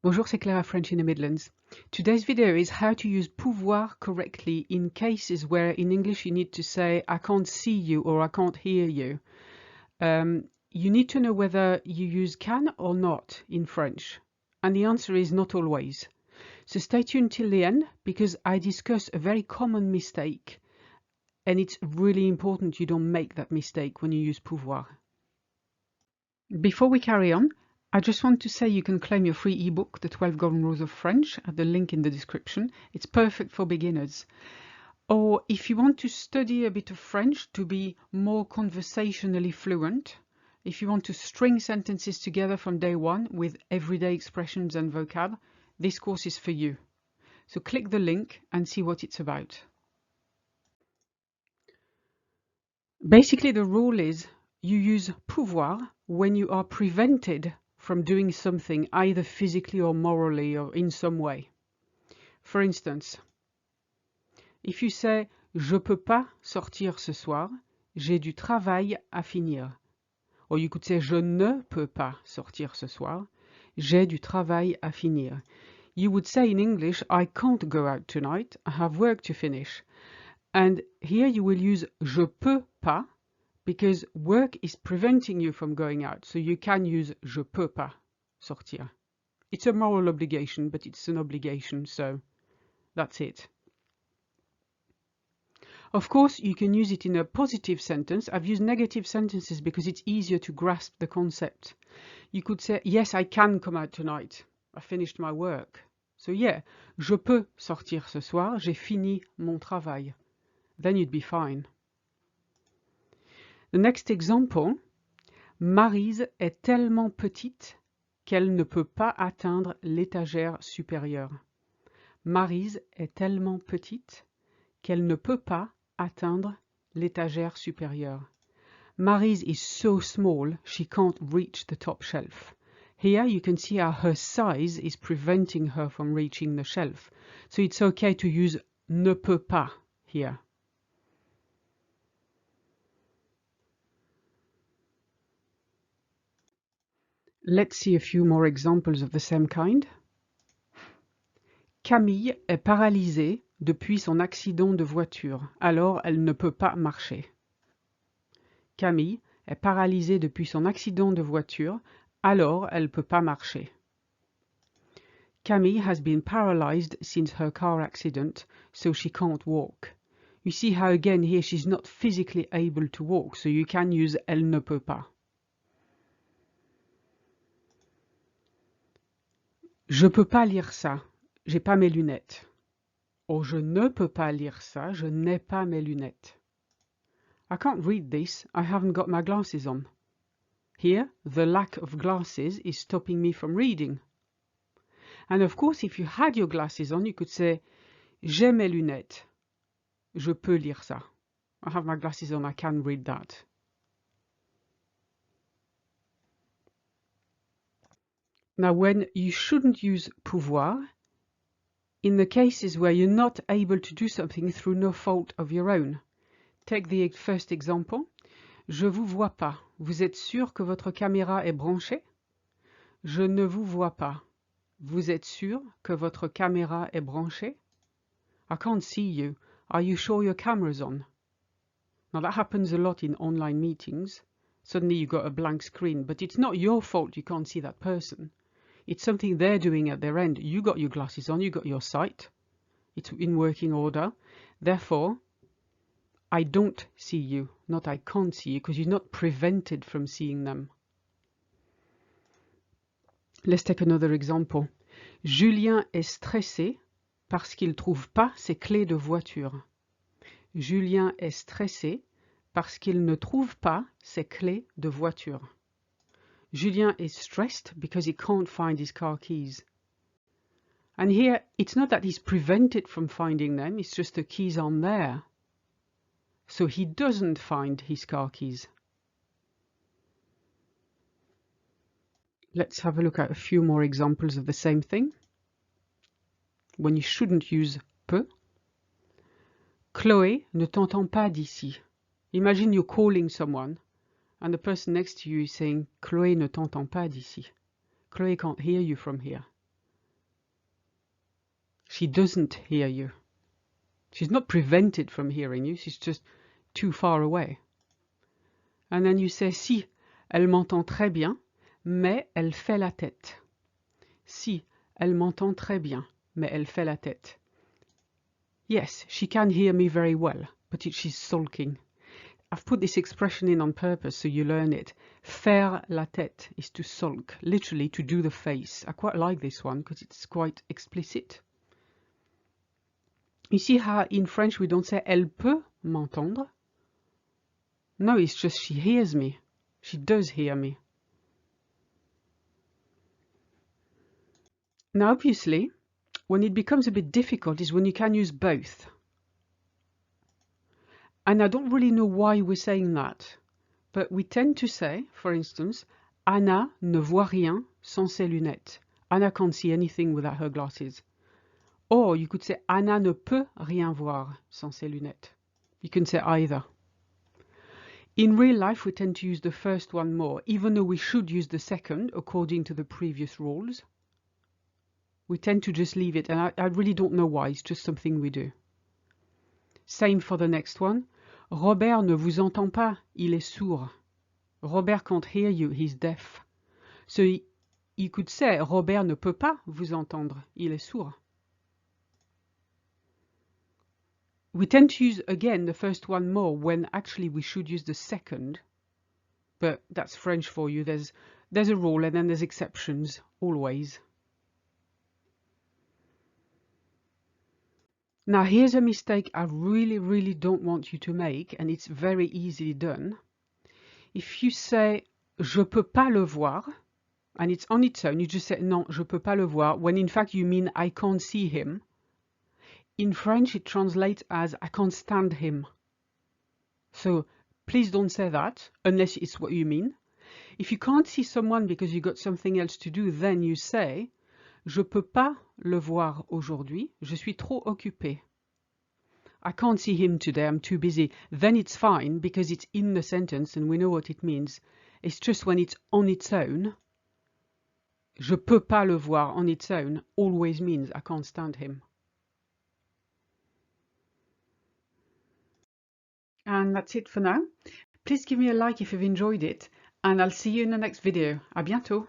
Bonjour, c'est Clara French in the Midlands. Today's video is how to use pouvoir correctly in cases where in English you need to say I can't see you or I can't hear you. You need to know whether you use can or not in French. And the answer is not always. So stay tuned till the end because I discuss a very common mistake and it's really important you don't make that mistake when you use pouvoir. Before we carry on, I just want to say you can claim your free ebook, The 12 Golden Rules of French, at the link in the description. It's perfect for beginners. Or if you want to study a bit of French to be more conversationally fluent, if you want to string sentences together from day one with everyday expressions and vocab, this course is for you. So click the link and see what it's about. Basically, the rule is you use pouvoir when you are prevented from doing something either physically or morally or in some way. For instance, if you say je peux pas sortir ce soir, j'ai du travail à finir. Or you could say je ne peux pas sortir ce soir, j'ai du travail à finir. You would say in English I can't go out tonight, I have work to finish. And here you will use je peux pas because work is preventing you from going out, so you can use je peux pas sortir. It's a moral obligation, but it's an obligation, so that's it. Of course, you can use it in a positive sentence. I've used negative sentences because it's easier to grasp the concept. You could say, yes, I can come out tonight. I finished my work. So yeah, je peux sortir ce soir, j'ai fini mon travail. Then you'd be fine. The next example, Maryse est tellement petite qu'elle ne peut pas atteindre l'étagère supérieure. Maryse est tellement petite qu'elle ne peut pas atteindre l'étagère supérieure. Maryse is so small she can't reach the top shelf. Here you can see how her size is preventing her from reaching the shelf. So it's okay to use ne peut pas here. Let's see a few more examples of the same kind. Camille est paralysée depuis son accident de voiture, alors elle ne peut pas marcher. Camille est paralysée depuis son accident de voiture, alors elle ne peut pas marcher. Camille has been paralyzed since her car accident, so she can't walk. You see how again here she's not physically able to walk, so you can use elle ne peut pas. Je peux pas lire ça, j'ai pas mes lunettes. Or je ne peux pas lire ça, je n'ai pas mes lunettes. I can't read this, I haven't got my glasses on. Here, the lack of glasses is stopping me from reading. And of course, if you had your glasses on, you could say, j'ai mes lunettes. Je peux lire ça. I have my glasses on, I can read that. Now, when you shouldn't use pouvoir, in the cases where you're not able to do something through no fault of your own. Take the first example. Je vous vois pas. Vous êtes sûr que votre caméra est branchée? Je ne vous vois pas. Vous êtes sûr que votre caméra est branchée? I can't see you. Are you sure your camera's on? Now that happens a lot in online meetings. Suddenly you've got a blank screen, but it's not your fault you can't see that person. It's something they're doing at their end. You got your glasses on, you got your sight. It's in working order. Therefore, I don't see you, not I can't see you, because you're not prevented from seeing them. Let's take another example. Julien est stressé parce qu'il ne trouve pas ses clés de voiture. Julien est stressé parce qu'il ne trouve pas ses clés de voiture. Julien is stressed because he can't find his car keys. And here, it's not that he's prevented from finding them, it's just the keys aren't there. So he doesn't find his car keys. Let's have a look at a few more examples of the same thing. When you shouldn't use peut. Chloé ne t'entend pas d'ici. Imagine you're calling someone and the person next to you is saying Chloé ne t'entend pas d'ici. Chloé can't hear you from here. She doesn't hear you. She's not prevented from hearing you, she's just too far away. And then you say si, elle m'entend très bien, mais elle fait la tête. Si, elle m'entend très bien, mais elle fait la tête. Yes, she can hear me very well, but she's sulking. I've put this expression in on purpose so you learn it. Faire la tête is to sulk, literally to do the face. I quite like this one because it's quite explicit. You see how in French we don't say elle peut m'entendre? No, it's just she hears me. She does hear me. Now, obviously, when it becomes a bit difficult is when you can use both. And I don't really know why we're saying that, but we tend to say, for instance, Anna ne voit rien sans ses lunettes. Anna can't see anything without her glasses. Or you could say Anna ne peut rien voir sans ses lunettes. You can say either. In real life, we tend to use the first one more, even though we should use the second according to the previous rules. We tend to just leave it, and I really don't know why, it's just something we do. Same for the next one. Robert ne vous entend pas, il est sourd. Robert can't hear you, he's deaf. So you could say Robert ne peut pas vous entendre, il est sourd. We tend to use again the first one more when actually we should use the second, but that's French for you. There's a rule and then there's exceptions always. Now here's a mistake I really don't want you to make, and it's very easily done. If you say je peux pas le voir, and it's on its own, you just say non, je peux pas le voir, when in fact you mean I can't see him. In French, it translates as I can't stand him. So please don't say that, unless it's what you mean. If you can't see someone because you got something else to do, then you say je peux pas le voir aujourd'hui, je suis trop occupé. I can't see him today, I'm too busy. Then it's fine because it's in the sentence and we know what it means. It's just when it's on its own. Je peux pas le voir on its own always means I can't stand him. And that's it for now. Please give me a like if you've enjoyed it, and I'll see you in the next video. À bientôt!